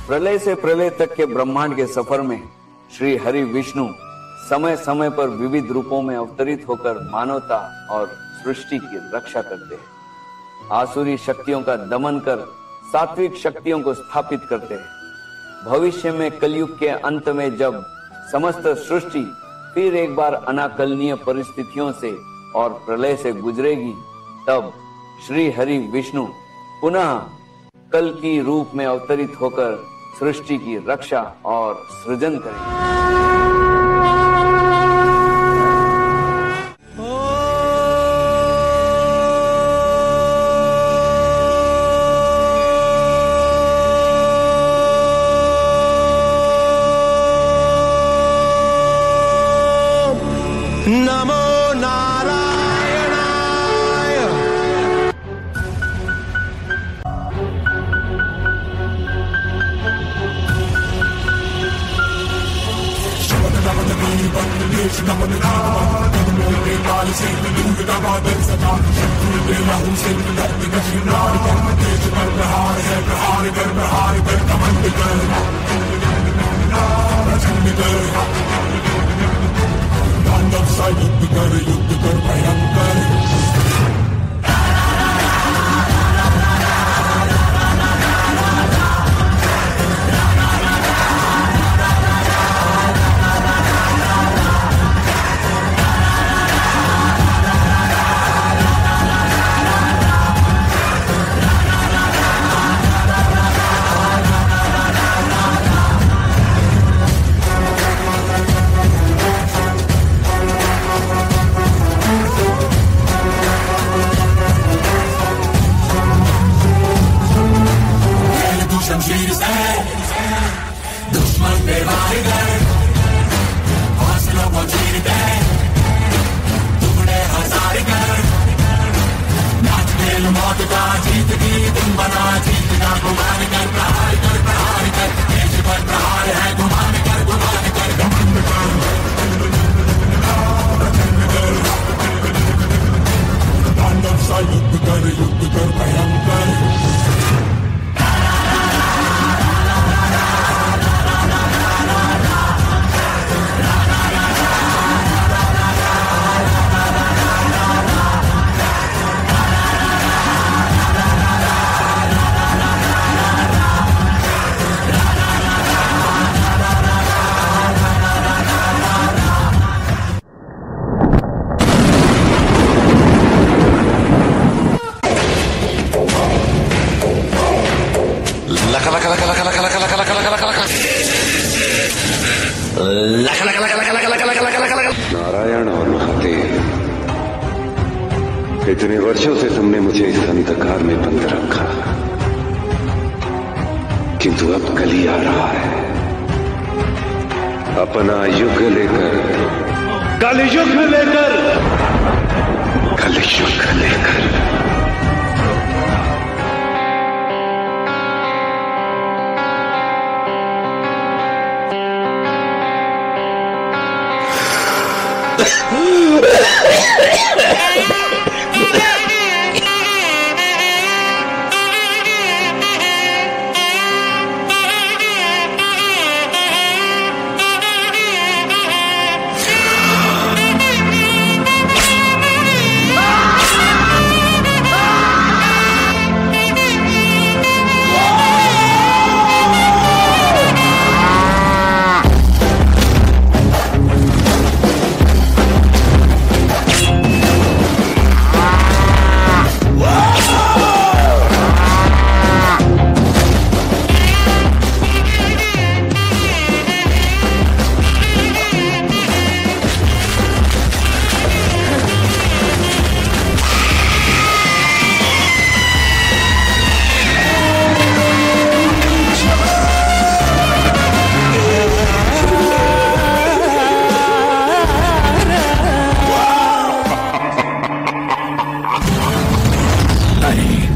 प्रलय से प्रलय तक के ब्रह्मांड के सफर में श्री हरि विष्णु समय समय पर विविध रूपों में अवतरित होकर मानवता और सृष्टि की रक्षा करते हैं। आसुरी शक्तियों का दमन कर सात्विक शक्तियों को स्थापित करते हैं। भविष्य में कलयुग के अंत में जब समस्त सृष्टि फिर एक बार अनाकलनीय परिस्थितियों से और प्रलय से गुजरेगी, तब श्री हरि विष्णु पुनः कल की रूप में अवतरित होकर सृष्टि की रक्षा और सृजन करेंगे। नमो नारायणाय। युद्ध कर भयंकर। दुश्मन पे वार कर, हौसलों को चीर दे, टुकड़े हजार कर। नाच खेल मौत का, जीत की तुम बना, जीत का गुमान कर, प्रहार कर, प्रहार कर। देश पर प्रहार है, गुमान कर, गुमान कर, घमंड कर, प्रचंड कर। तांडव सा युद्ध कर भयंकर। नारायण और महादेव, इतने वर्षों से तुमने मुझे इस अंधकार में बंद रखा, किंतु अब कली आ रहा है अपना युग लेकर, कलयुग लेकर, कलयुग लेकर।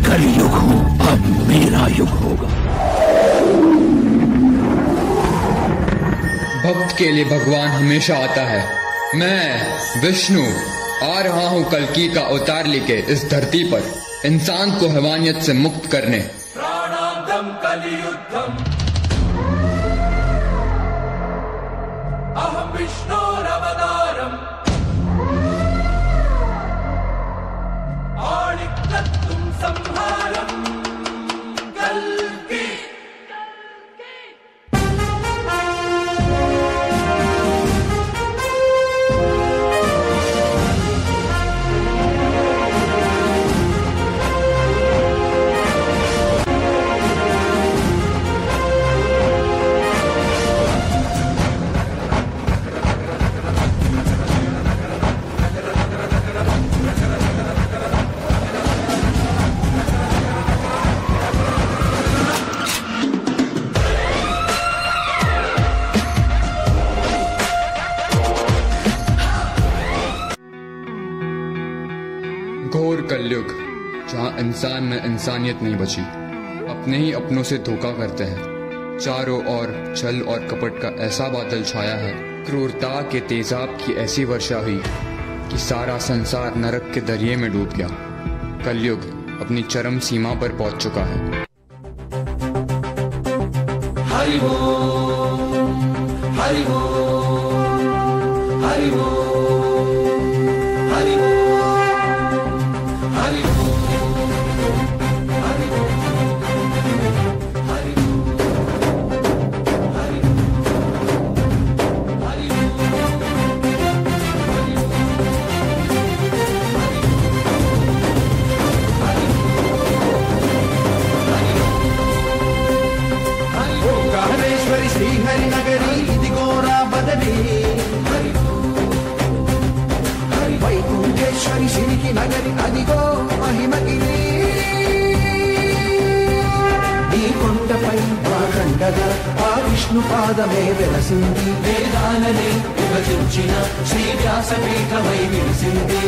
कलयुग हूं, अब मेरा युग होगा। भक्त के लिए भगवान हमेशा आता है। मैं विष्णु आ रहा हूँ कल्कि का अवतार लेके इस धरती पर इंसान को हैवानियत से मुक्त करने। प्राणांतम कलियुद्धम घोर कलयुग, जहां इंसान में इंसानियत नहीं बची, अपने ही अपनों से धोखा करते हैं। चारों ओर छल और कपट का ऐसा बादल छाया है, क्रूरता के तेजाब की ऐसी वर्षा हुई कि सारा संसार नरक के दरिये में डूब गया। कलयुग अपनी चरम सीमा पर पहुंच चुका है। हरि बोल, हरि बोल, हरि बोल, हरि बोल, हरि बोल, हरि శ్రీహరి నగరి ఇదిగోరా బదలి, వైకుంఠేశ్వరి సిరికి నగరి అదిగో మహిమగిరి. ఈ కొండపై వాకండగా ఆ విష్ణు పాదమే వెలసింది, వేదాలనే విభజించిన శ్రీ వ్యాసపీఠమై విలిసింది.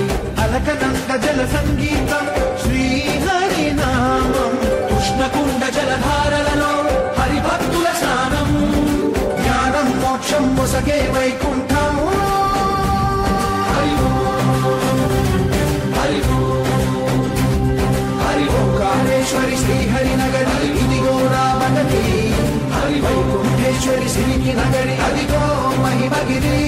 అలకనంద జల సంగీతం శ్రీహరి నామం, కృష్ణకుండ జలధారలలో హరిభక్తుల స్నానం, జ్ఞానం మోక్షం మొసగే వైకుంఠం. హరి హరి హరి ఓంకారేశ్వరి శ్రీహరి నగరి ఇదిగో రామగతి, హరి వైకుంఠేశ్వరి సిరికి నగరి అదిగో మహిమగిరి.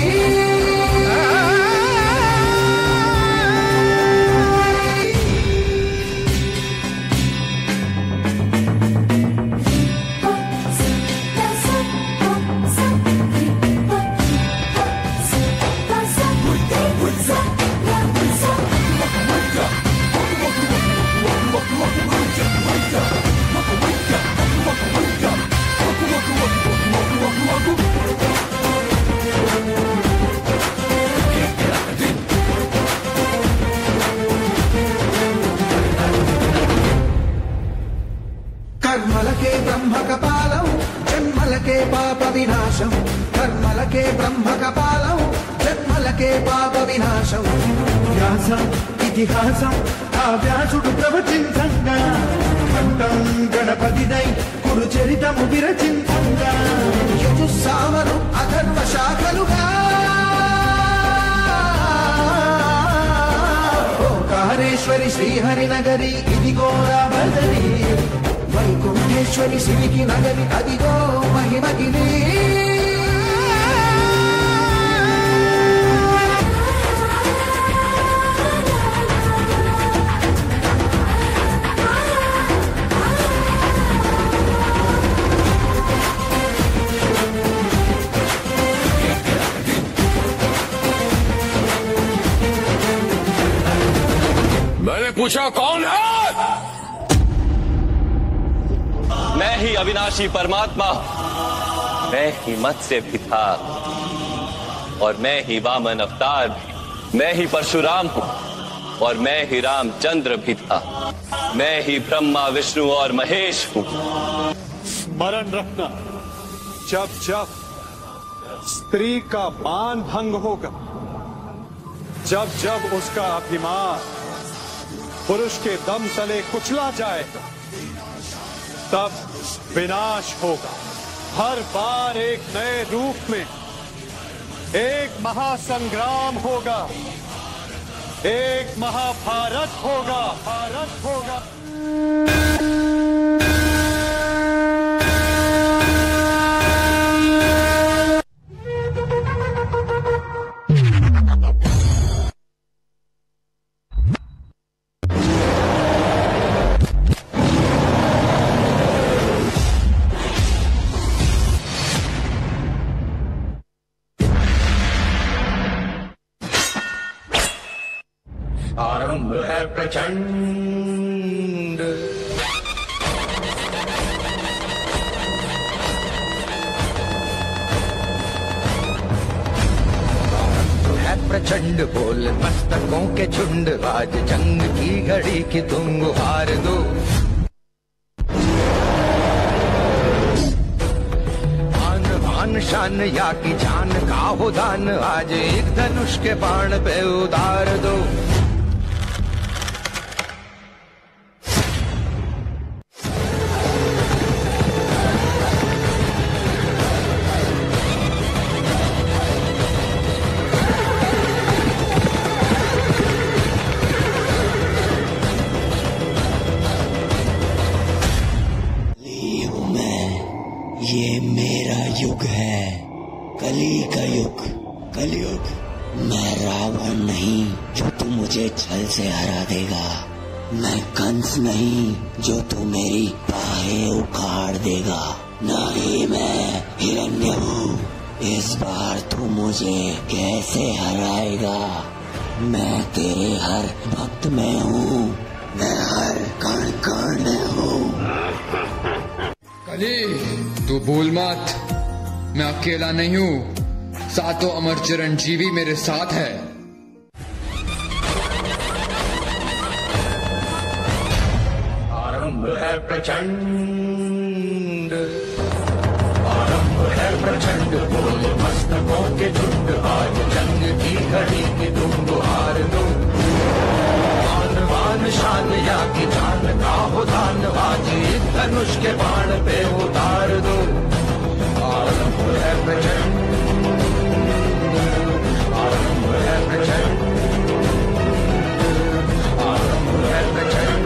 कर्मलके ब्रह्म कपालं जन्मलके पाप विनाशं, कर्मलके ब्रह्म कपालं जन्मलके पाप विनाशं. व्यासं इतिहासं आ व्यासुడు ప్రవచించంగా, కంఠం గణపతిదై కురు చరితము విరచించంగా, యజుస్సామను అథర్వ శాఖలుగా ఓంకారేశ్వరి శ్రీహరి నగరి ఇదిగో రామదరి, వైకుంఠేశ్వరి సిరికి నగరి అదిగో మహిమగిరి. मैंने पूछा कौन है? मैं ही अविनाशी परमात्मा, मैं ही मत्स्य भी था और मैं ही वामन अवतार भी, मैं ही परशुराम हूँ और मैं ही रामचंद्र भी था, मैं ही ब्रह्मा विष्णु और महेश हूँ. स्मरण रखना, जब जब स्त्री का मान भंग होगा, जब जब उसका अभिमान पुरुष के दम तले कुचला जाएगा, तब विनाश होगा. हर बार एक नए रूप में एक महासंग्राम होगा, एक महाभारत होगा, भारत होगा. आरंभ है प्रचंड, है प्रचंड बोल मस्तकों के झुंड, आज जंग की घड़ी की तुम गुहार दो. आन आन शान या की जान का हो दान, आज एक धनुष के बाण पे उतार दो. रावण नहीं जो तू मुझे छल से हरा देगा। मैं कंस नहीं जो तू मेरी बाहें उखाड़ देगा। ना ही मैं हिरण्य हूँ। इस बार तू मुझे कैसे हराएगा? मैं तेरे हर भक्त में हूँ। मैं हर कण कण में हूँ। कली, तू भूल मत, मैं अकेला नहीं हूँ। सातों अमर चिरंजीवी मेरे साथ है। आरंभ है प्रचंड, आरंभ है प्रचंड, बोल मस्तकों के झुंड। आज जंग की घड़ी की तुम गुहार दो। मान मान शान या की जान का हो दान, आज एक धनुष के बाण पे उतार दो। आरंभ है प्रचंड, आरंभ है प्रचंड, आरंभ है प्रचंड।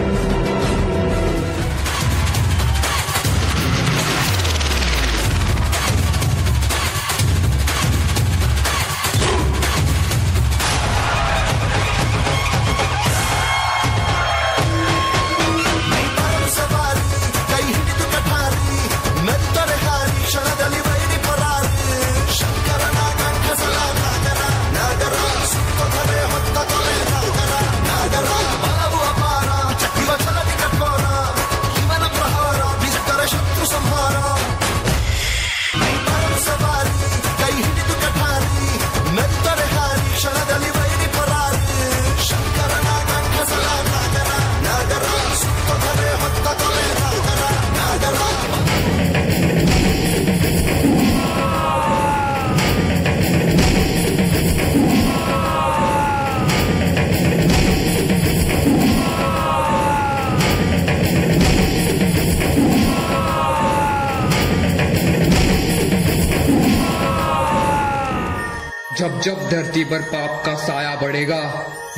जब जब धरती पर पाप का साया बढ़ेगा,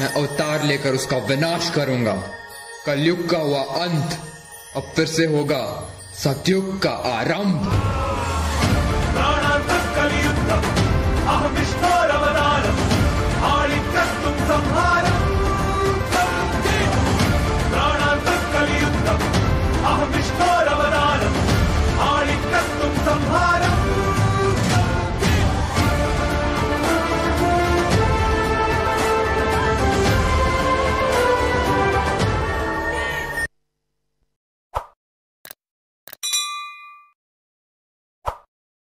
मैं अवतार लेकर उसका विनाश करूंगा। कलयुग का हुआ अंत, अब फिर से होगा सतयुग का आरंभ।